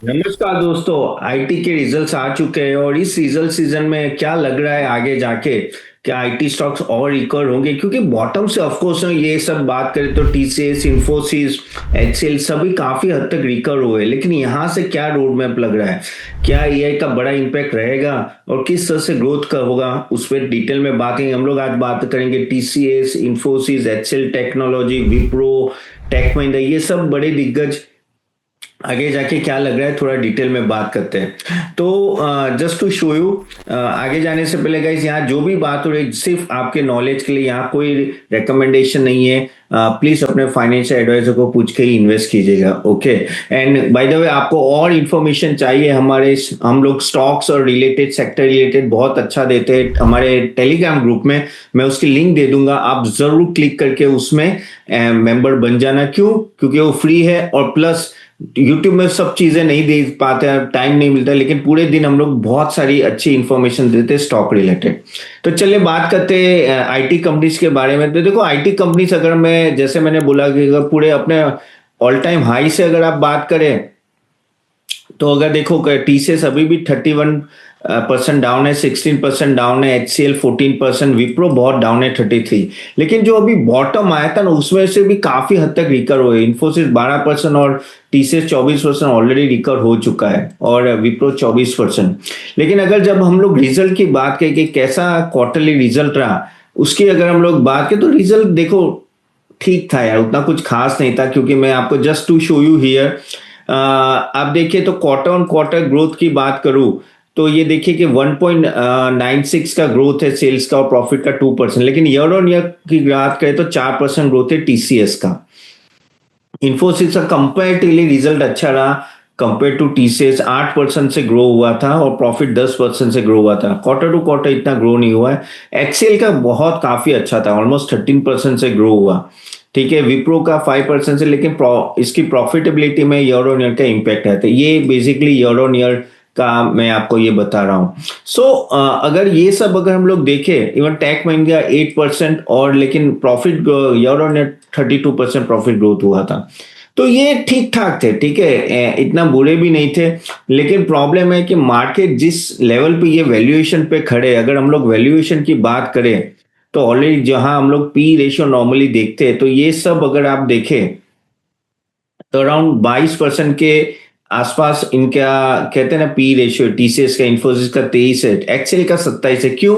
नमस्कार दोस्तों। आईटी के रिजल्ट्स आ चुके हैं और इस रिजल्ट सीजन में क्या लग रहा है आगे जाके क्या आईटी स्टॉक्स और रिकवर होंगे? क्योंकि बॉटम से ऑफ कोर्स ये सब बात करें तो टीसीएस, इंफोसिस, एचसीएल सभी काफी हद तक रिकवर हुए, लेकिन यहाँ से क्या रोड मैप लग रहा है? क्या एआई का बड़ा इम्पैक्ट रहेगा और किस तरह से ग्रोथ का होगा, उस पर डिटेल में बात करेंगे। हम लोग आज बात करेंगे टीसीएस, इंफोसिस, एचसीएल टेक्नोलॉजी, विप्रो, टेक महिंद्रा, ये सब बड़े दिग्गज आगे जाके क्या लग रहा है थोड़ा डिटेल में बात करते हैं। तो जस्ट टू शो यू, आगे जाने से पहले गाइस, यहाँ जो भी बात हो रही है सिर्फ आपके नॉलेज के लिए, यहाँ कोई रिकमेंडेशन नहीं है। प्लीज अपने फाइनेंशियल एडवाइजर को पूछ के ही इन्वेस्ट कीजिएगा। Okay. And by the way, आपको और इन्फॉर्मेशन चाहिए हम लोग स्टॉक्स और रिलेटेड सेक्टर रिलेटेड बहुत अच्छा देते हैं हमारे टेलीग्राम ग्रुप में। मैं उसकी लिंक दे दूंगा, आप जरूर क्लिक करके उसमें मेंबर बन जाना। क्यों? क्योंकि वो फ्री है और प्लस यूट्यूब में सब चीजें नहीं दे पाते हैं, टाइम नहीं मिलता, लेकिन पूरे दिन हम लोग बहुत सारी अच्छी इंफॉर्मेशन देते हैं स्टॉक रिलेटेड। तो चलिए बात करते हैं आईटी कंपनीज के बारे में। तो देखो, आईटी कंपनीज अगर मैं, जैसे मैंने बोला कि अगर पूरे अपने ऑल टाइम हाई से अगर आप बात करें, तो अगर देखो टीसीएस अभी भी 31% डाउन है, 16% डाउन है, एचसीएल 14%, विप्रो बहुत डाउन है 33। लेकिन जो अभी बॉटम आया था ना, उसमें से भी काफी हद तक रिकवर हुए। इन्फोसिस 12% और टीसीएस 24% ऑलरेडी रिकवर हो चुका है, और विप्रो 24%। लेकिन अगर जब हम लोग रिजल्ट की बात करें कि कैसा क्वार्टरली रिजल्ट रहा, उसकी अगर हम लोग बात करें तो रिजल्ट देखो ठीक था यार, उतना कुछ खास नहीं था। क्योंकि मैं आपको just to show you here, आप देखिए तो क्वार्टर ऑन क्वार्टर ग्रोथ की बात करूं तो ये देखिए कि 1.96 का ग्रोथ है सेल्स का, और प्रॉफिट का 2%। लेकिन ईयर ऑन ईयर की बात करें तो 4% ग्रोथ है टीसीएस का। इन्फोसिस का कंपेरेटिवली रिजल्ट अच्छा रहा, कंपेयर टू टीसीएस 8% से ग्रो हुआ था और प्रॉफिट 10% से ग्रो हुआ था। क्वार्टर टू क्वार्टर इतना ग्रो नहीं हुआ है। एक्सेल का बहुत काफी अच्छा था, ऑलमोस्ट 13% से ग्रो हुआ। ठीक है, विप्रो का 5% से, लेकिन इसकी प्रॉफिटेबिलिटी में ईयर ऑन ईयर का इम्पैक्ट है। तो ये बेसिकली ईयर ऑन ईयर का मैं आपको ये बता रहा हूँ। सो अगर ये सब अगर हम लोग देखें, इवन टेक महिंद्रा 8%, और लेकिन profit year on year 32% profit growth हुआ था। तो ये ठीक ठाक थे, ठीक है, इतना बुरे भी नहीं थे। लेकिन प्रॉब्लम है कि मार्केट जिस लेवल पे ये वैल्यूएशन पे खड़े, अगर हम लोग वैल्यूएशन की बात करें तो ऑलरेडी जहां हम लोग पी रेशियो नॉर्मली देखते हैं, तो ये सब अगर आप देखें तो अराउंड 22% के आसपास इनका, कहते हैं ना, पी रेशियो। टीसीएस का, इन्फोसिस का 23 है, एक्सेल का 27 है। क्यों?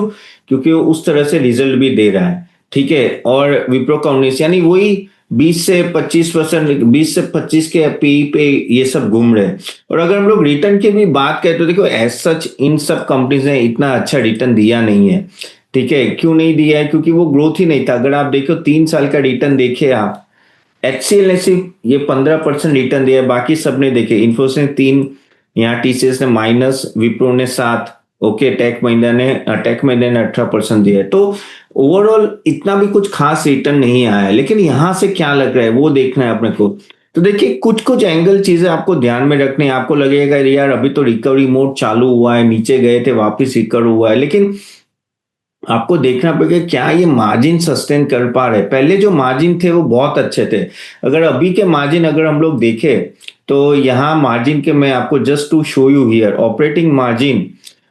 क्योंकि वो उस तरह से रिजल्ट भी दे रहा है। ठीक है, और विप्रो का 19, यानी वही 20 से 25%, 20 से 25 के पी पे ये सब घूम रहे हैं। और अगर हम लोग रिटर्न की भी बात करें तो देखो, एज सच इन सब कंपनीज ने इतना अच्छा रिटर्न दिया नहीं है। ठीक है, क्यों नहीं दिया है? क्योंकि वो ग्रोथ ही नहीं था। अगर आप देखो 3 साल का रिटर्न देखे आप, एचसीएल ने सिर्फ ये 15% रिटर्न दिया है, बाकी सबने देखे, इन्फोसिस ने 3, यहाँ टीसीएस ने माइनस, विप्रो ने 7। ओके, टेक महिंद्रा ने 18% दिया है। तो ओवरऑल इतना भी कुछ खास रिटर्न नहीं आया है। लेकिन यहां से क्या लग रहा है वो देखना है अपने को। तो देखिए, कुछ कुछ एंगल चीजें आपको ध्यान में रखनी है। आपको लगेगा यार अभी तो रिकवरी मोड चालू हुआ है, नीचे गए थे वापस रिकवर हुआ है, लेकिन आपको देखना पड़ेगा क्या ये मार्जिन सस्टेन कर पा रहे। पहले जो मार्जिन थे वो बहुत अच्छे थे। अगर अभी के मार्जिन अगर हम लोग देखें तो यहाँ मार्जिन के, मैं आपको just to show you here operating margin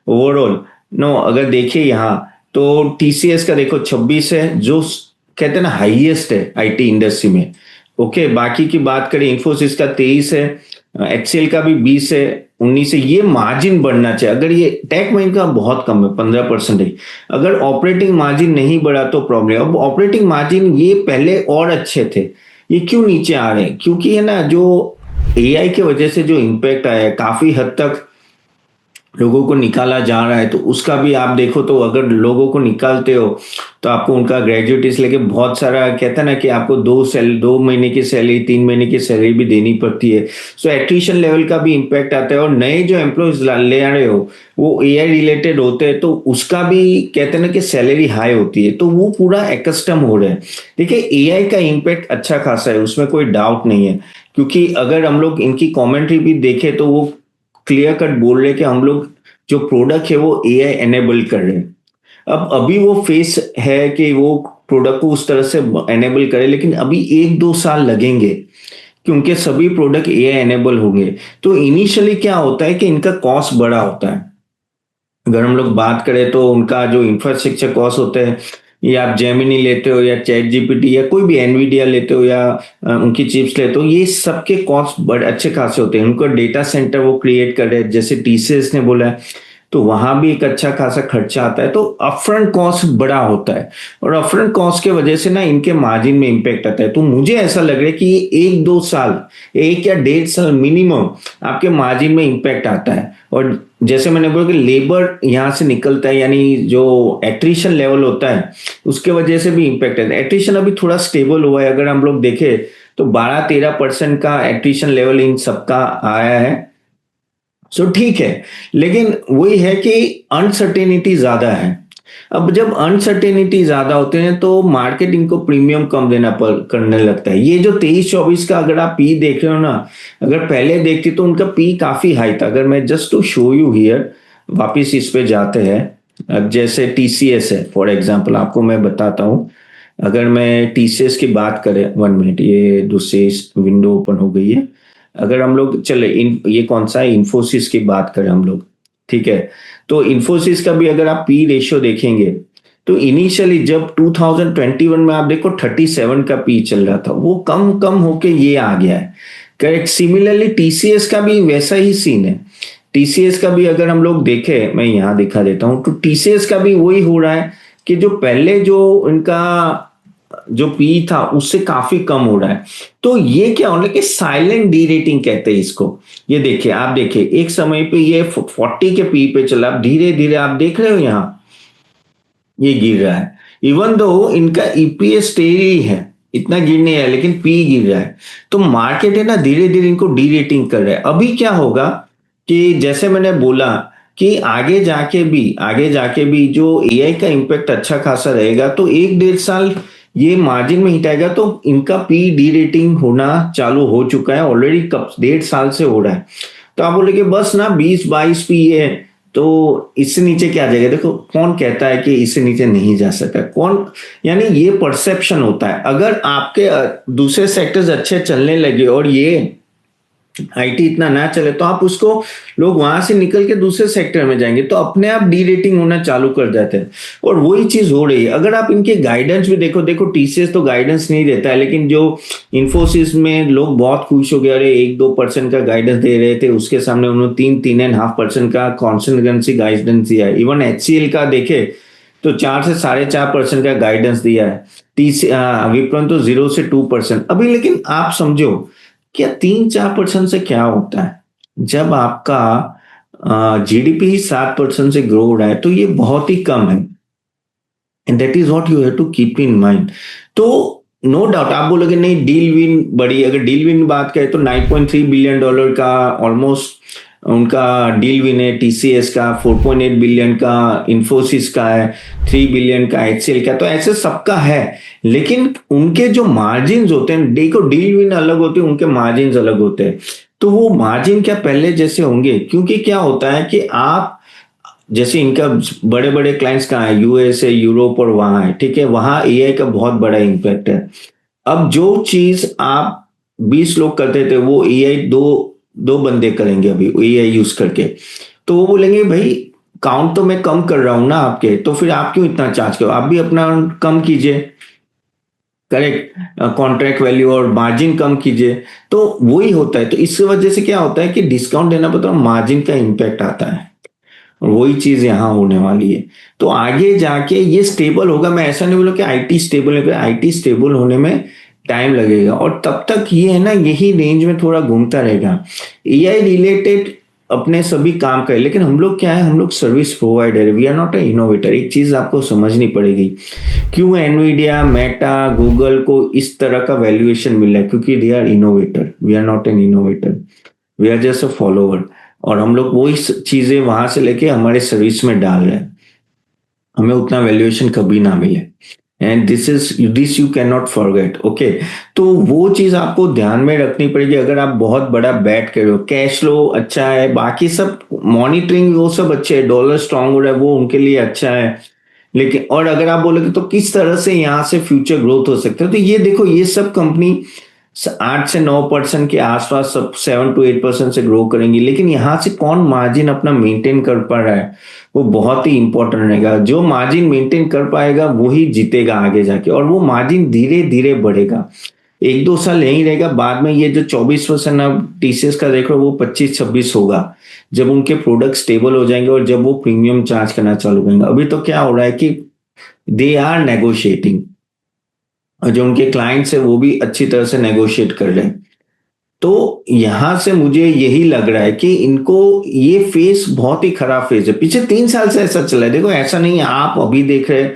overall, no, अगर देखिए यहाँ तो टीसीएस का देखो 26 है, जो कहते हैं ना हाईएस्ट है आईटी इंडस्ट्री में। ओके, बाकी की बात करें, इन्फोसिस का 23 है, एचसीएल का भी 20 है, 19 है। ये मार्जिन बढ़ना चाहिए। अगर ये टेक महिंद्रा का बहुत कम है, 15% है। अगर ऑपरेटिंग मार्जिन नहीं बढ़ा तो प्रॉब्लम। अब ऑपरेटिंग मार्जिन ये पहले और अच्छे थे, ये क्यों नीचे आ रहे हैं? क्योंकि है ना, जो एआई की वजह से जो इम्पैक्ट आया है, काफी हद तक लोगों को निकाला जा रहा है। तो उसका भी आप देखो, तो अगर लोगों को निकालते हो तो आपको उनका ग्रेजुएटी से लेके बहुत सारा, कहता है ना कि आपको 2 महीने की सैलरी, 3 महीने की सैलरी भी देनी पड़ती है। सो एट्रिशन लेवल का भी इम्पैक्ट आता है। और नए जो एम्प्लॉयज ले आ रहे हो वो एआई रिलेटेड होते हैं, तो उसका भी कहते हैं ना कि सैलरी हाई होती है, तो वो पूरा एकस्टम हो रहे हैं। देखिए, एआई का इम्पैक्ट अच्छा खासा है, उसमें कोई डाउट नहीं है। क्योंकि अगर हम लोग इनकी कमेंट्री भी देखें तो वो क्लियर कट बोल रहे हैं कि हम लोग जो प्रोडक्ट है वो एआई एनेबल कर रहे हैं। अब अभी वो फेस है कि वो प्रोडक्ट को उस तरह से एनेबल करे, लेकिन अभी 1-2 साल लगेंगे कि उनके सभी प्रोडक्ट एआई एनेबल होंगे। तो इनिशियली क्या होता है कि इनका कॉस्ट बड़ा होता है। अगर हम लोग बात करें तो उनका जो इंफ्रास्ट्रक्चर कॉस्ट होता है, ये आप जेमिनी लेते हो या चैट जीपीटी या कोई भी एनवीडिया लेते हो या उनकी चिप्स लेते हो, ये सबके कॉस्ट बड़े अच्छे खासे होते हैं। उनका डेटा सेंटर वो क्रिएट कर रहे हैं, जैसे टीसीएस ने बोला है, तो वहां भी एक अच्छा खासा खर्चा आता है। तो अपफ्रंट कॉस्ट बड़ा होता है, और अपफ्रंट कॉस्ट के वजह से ना इनके मार्जिन में इंपैक्ट आता है। तो मुझे ऐसा लग रहा है कि ये 1-2 साल, 1 या 1.5 साल मिनिमम आपके मार्जिन में इंपैक्ट आता है। और जैसे मैंने बोला कि लेबर यहाँ से निकलता है, यानी जो एट्रिशन लेवल होता है उसके वजह से भी इंपैक्ट है। एट्रिशन अभी थोड़ा स्टेबल हुआ है, अगर हम लोग देखें तो 12-13% का एट्रिशन लेवल इन सबका आया है। सो ठीक है, लेकिन वही है कि अनसर्टेनिटी ज्यादा है। अब जब अनसर्टेनिटी ज्यादा होते हैं तो मार्केट इनको प्रीमियम कम देना करने लगता है। ये जो 23-24 का अगर आप पी देख रहे हो ना, अगर पहले देखती तो उनका पी काफी हाई था। अगर मैं just to show you here वापिस इस पे जाते हैं, अब जैसे टीसीएस है फॉर एग्जांपल, आपको मैं बताता हूँ। अगर मैं टीसीएस की बात करें, 1 मिनट, ये दूसरी विंडो ओपन हो गई है। अगर हम लोग चले ये कौन सा है, इंफोसिस की बात करें हम लोग, ठीक है। तो इंफोसिस का भी अगर आप पी रेशियो देखेंगे तो इनिशियली जब 2021 में आप देखो 37 का पी चल रहा था, वो कम कम होके ये आ गया है। करेक्ट। सिमिलरली टीसीएस का भी वैसा ही सीन है। टीसीएस का भी अगर हम लोग देखें, मैं यहां दिखा देता हूं, तो टीसीएस का भी वही हो रहा है कि जो पहले जो इनका जो पी था उससे काफी कम हो रहा है। तो ये क्या हो रहा है कि साइलेंट डी रेटिंग कहते हैं इसको। ये देखिए, आप देखिए एक समय पे ये 40 के पी पे चला, धीरे धीरे आप देख रहे हो यहां ये गिर रहा है। इवन दो इनका ईपीएस स्टेडी है, इतना गिर नहीं है, लेकिन पी गिर रहा है। तो मार्केट है ना धीरे धीरे इनको डी रेटिंग कर रहा है। अभी क्या होगा कि जैसे मैंने बोला कि आगे जाके भी जो एआई का इम्पैक्ट अच्छा खासा रहेगा, तो 1-1.5 साल ये मार्जिन में हिट आएगा तो इनका पी डी रेटिंग होना चालू हो चुका है ऑलरेडी, कब 1.5 साल से हो रहा है। तो आप बोले कि बस ना 20-22 पी है तो इससे नीचे क्या आ जाएगा। देखो कौन कहता है कि इससे नीचे नहीं जा सकता, कौन, यानी ये परसेप्शन होता है। अगर आपके दूसरे सेक्टर्स अच्छे चलने लगे और ये आईटी इतना ना चले तो आप उसको, लोग वहां से निकल के दूसरे सेक्टर में जाएंगे तो अपने आप डी रेटिंग होना चालू कर जाते हैं। और वही चीज हो रही है। अगर आप इनके गाइडेंस भी देखो टीसीएस तो गाइडेंस नहीं देता है, लेकिन जो इंफोसिस में लोग बहुत खुश हो गए, अरे 1-2% का गाइडेंस दे रहे थे, उसके सामने उन्होंने 3-3.5% का कॉन्स्टेंट गाइडेंस दिया है। इवन एचसीएल का देखे तो 4 से 4.5% का गाइडेंस दिया है। टीसी विप्रो तो 0 से 2% अभी। लेकिन आप समझो क्या 3-4% से क्या होता है जब आपका जीडीपी 7% से ग्रो हो रहा है, तो ये बहुत ही कम है। And that is what you have to keep in mind. तो नो डाउट आप बोलोगे नहीं डील विन बड़ी, अगर डील विन बात करें तो $9.3 बिलियन का ऑलमोस्ट उनका डील विन है। टीसीएस का 4.8 बिलियन का, इंफोसिस का है 3 बिलियन का, एचसीएल का, तो ऐसे सबका है। लेकिन उनके जो मार्जिन होते हैं, देखो डील विन अलग होते हैं, उनके मार्जिन अलग होते हैं। तो वो मार्जिन क्या पहले जैसे होंगे, क्योंकि क्या होता है कि आप जैसे इनका बड़े बड़े क्लाइंट्स कहाँ है, यूएस है, यूरोप और वहां है, ठीक है, वहां एआई का बहुत बड़ा इम्पैक्ट है। अब जो चीज आप 20 लोग करते थे वो एआई दो दो बंदे करेंगे अभी एआई यूज करके। तो वो बोलेंगे भाई काउंट तो मैं कम कर रहा हूं ना आपके, तो फिर आप क्यों इतना चार्ज करो, आप भी अपना कम कीजिए। करेक्ट। कॉन्ट्रैक्ट वैल्यू और मार्जिन कम कीजिए। तो वही होता है। तो इस वजह से क्या होता है कि डिस्काउंट देना पड़ता है, मार्जिन का इम्पैक्ट आता है। और वही चीज यहां होने वाली है। तो आगे जाके ये स्टेबल होगा। मैं ऐसा नहीं बोला कि आईटी स्टेबल है, आईटी स्टेबल होने में टाइम लगेगा, और तब तक ये है ना यही रेंज में थोड़ा घूमता रहेगा। एआई रिलेटेड अपने सभी काम करे, लेकिन हम लोग क्या है, हम लोग सर्विस प्रोवाइडर है, we are not a innovator. एक चीज आपको समझनी पड़ेगी, क्यों एनवीडिया, मेटा, गूगल को इस तरह का वैल्यूएशन मिल रहा है, क्योंकि they are innovator, we are not an innovator, we are just a follower. और हम लोग वही चीजें वहां से लेके हमारे सर्विस में डाल रहे हैं, हमें उतना वैल्यूएशन कभी ना मिले। And this you can not forget, okay. तो वो चीज आपको ध्यान में रखनी पड़ेगी। अगर आप बहुत बड़ा बैट कर रहे हो, कैश फ्लो अच्छा है, बाकी सब मॉनिटरिंग वो सब अच्छे है, डॉलर स्ट्रांग हो रहा है वो उनके लिए अच्छा है। लेकिन और अगर आप बोलोगे तो किस तरह से यहाँ से फ्यूचर ग्रोथ हो सकता है, तो ये देखो ये सब कंपनी 8 से 9% के आसपास सब 7 to 8% से ग्रो करेंगी, लेकिन यहाँ से कौन मार्जिन अपना मेंटेन कर पा रहा है वो बहुत ही इंपॉर्टेंट रहेगा। जो मार्जिन मेंटेन कर पाएगा वही जीतेगा आगे जाके, और वो मार्जिन धीरे धीरे बढ़ेगा। 1-2 साल यही रहेगा, बाद में ये जो 24% अब टीसीएस का देख रहे हो वो 25-26 होगा, जब उनके प्रोडक्ट स्टेबल हो जाएंगे और जब वो प्रीमियम चार्ज करना चालू करेंगे। अभी तो क्या हो रहा है कि दे आर नेगोशिएटिंग, और जो उनके क्लाइंट्स है वो भी अच्छी तरह से नेगोशिएट कर रहे हैं। तो यहां से मुझे यही लग रहा है कि इनको ये फेस बहुत ही खराब फेस है। पिछले 3 साल से ऐसा चला है, देखो ऐसा नहीं है आप अभी देख रहे हैं,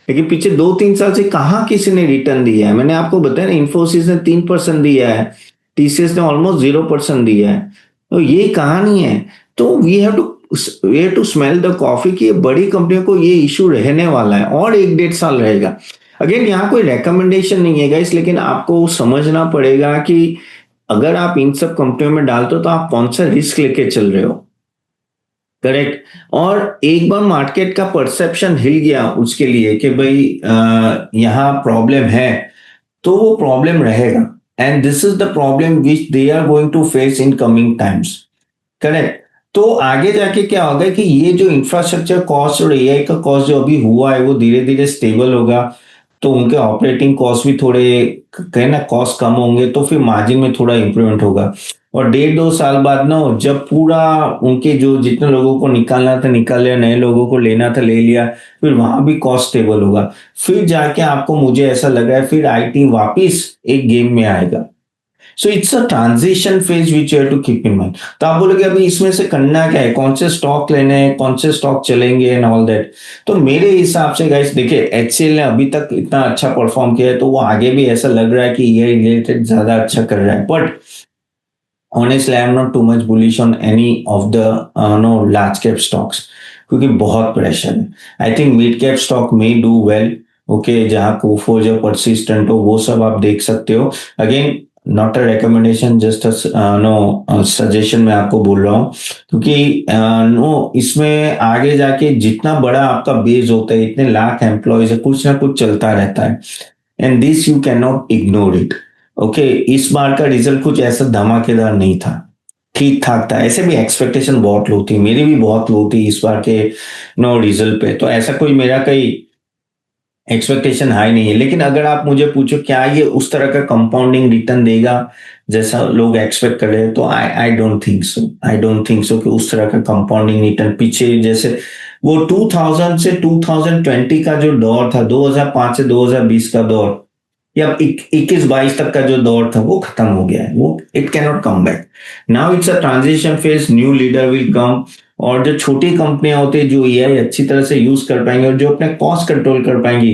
लेकिन पिछले 2-3 साल से कहाँ किसी ने रिटर्न दिया है। मैंने आपको बताया ना, इन्फोसिस ने 3% दिया है, टीसीएस ने ऑलमोस्ट 0% दिया है। तो ये कहानी है। तो we have to smell the coffee कि ये बड़ी कंपनियों को ये इशू रहने वाला है और 1-1.5 साल रहेगा। अगेन यहाँ कोई रेकमेंडेशन नहीं है गाइस, लेकिन आपको समझना पड़ेगा कि अगर आप इन सब कंपनियों में डालते हो तो आप कौन सा रिस्क लेके चल रहे हो। करेक्ट। और एक बार मार्केट का परसेप्शन हिल गया उसके लिए कि भाई यहाँ प्रॉब्लम है, तो वो प्रॉब्लम रहेगा। And this is the problem which they are going to face in coming times. Correct. तो आगे जाके क्या होगा कि ये जो इंफ्रास्ट्रक्चर कॉस्ट और एआई का कॉस्ट जो अभी हुआ है वो धीरे धीरे स्टेबल होगा, तो उनके ऑपरेटिंग कॉस्ट भी थोड़े, कहे ना, कॉस्ट कम होंगे, तो फिर मार्जिन में थोड़ा इंप्रूवमेंट होगा। और 1.5-2 साल बाद ना, जब पूरा उनके जो जितने लोगों को निकालना था निकाल लिया, नए लोगों को लेना था ले लिया, फिर वहां भी कॉस्ट स्टेबल होगा, फिर जाके आपको, मुझे ऐसा लग रहा है, फिर आईटी वापिस एक गेम में आएगा। So it's a transition phase which you have to keep in mind. तो आप बोलोगे अभी इसमें से करना क्या है, कौन से स्टॉक लेने हैं, कौन से स्टॉक चलेंगे एंड ऑल दैट। तो मेरे हिसाब से गाइस देखिए, एचसीएल ने अभी तक इतना अच्छा परफॉर्म किया है, तो वो आगे भी ऐसा लग रहा है कि ये रिलेटेड ज्यादा अच्छा कर रहा है। But honestly I am not too much bullish on any of the no large cap stocks, क्योंकि बहुत प्रेशर है। I think mid cap stock में डू वेल। ओके, जहाँ कोफोज या परसिस्टेंट हो वो सब आप देख सकते हो। Again, not a recommendation, just no suggestion मैं आपको बोल रहा हूँ, क्योंकि नो इसमें आगे जाके जितना बड़ा आपका बेस होता है, इतने लाख एम्प्लॉयज है, कुछ ना कुछ चलता रहता है, and this you can not ignore it. Okay, इस बार का रिजल्ट कुछ ऐसा धमाकेदार नहीं था, ठीक ठाक था। ऐसे भी एक्सपेक्टेशन बहुत लो थी, मेरी भी बहुत लो थी इस बार के नो रिजल्ट पे, तो ऐसा कोई मेरा कहीं एक्सपेक्टेशन हाई नहीं है। लेकिन अगर आप मुझे पूछो क्या ये उस तरह का कंपाउंडिंग रिटर्न देगा जैसा लोग एक्सपेक्ट कर रहे हैं, तो I I don't think so. I don't think so कि उस तरह का कंपाउंडिंग रिटर्न पीछे जैसे वो 2000 से 2020 का जो दौर था, 2005 से 2020 का दौर, या 21-22 तक का जो दौर था वो खत्म हो गया है। वो it can not come back. Now it's a transition phase, new leader will come. और जो छोटी कंपनियां होती है जो एआई अच्छी तरह से यूज कर पाएंगे और जो अपने कॉस्ट कंट्रोल कर पाएंगी,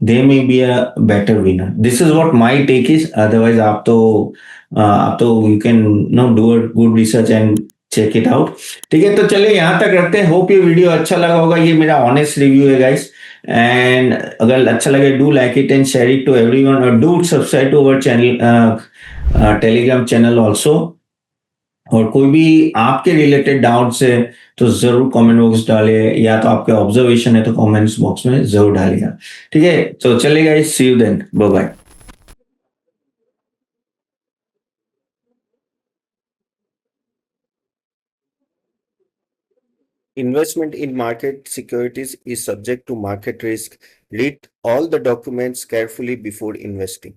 they may be a better winner. This is what my take is. Otherwise आप तो you can no do a good research and check it out. ठीक है, तो चलिए यहाँ तक रखते हैं। होप ये वीडियो अच्छा लगा होगा। ये मेरा ऑनेस्ट रिव्यू है गाइस, एंड अगर अच्छा लगे, do like it and share it to everyone, और do subscribe to our channel, Telegram channel also. और कोई भी आपके रिलेटेड डाउट्स है तो जरूर कमेंट बॉक्स डालिए, या तो आपके ऑब्जर्वेशन है तो कमेंट्स बॉक्स में जरूर डालिएगा। ठीक है, तो चलेगा, see you then, bye bye. Investment in market securities is subject to market risk. Read all the documents carefully before investing.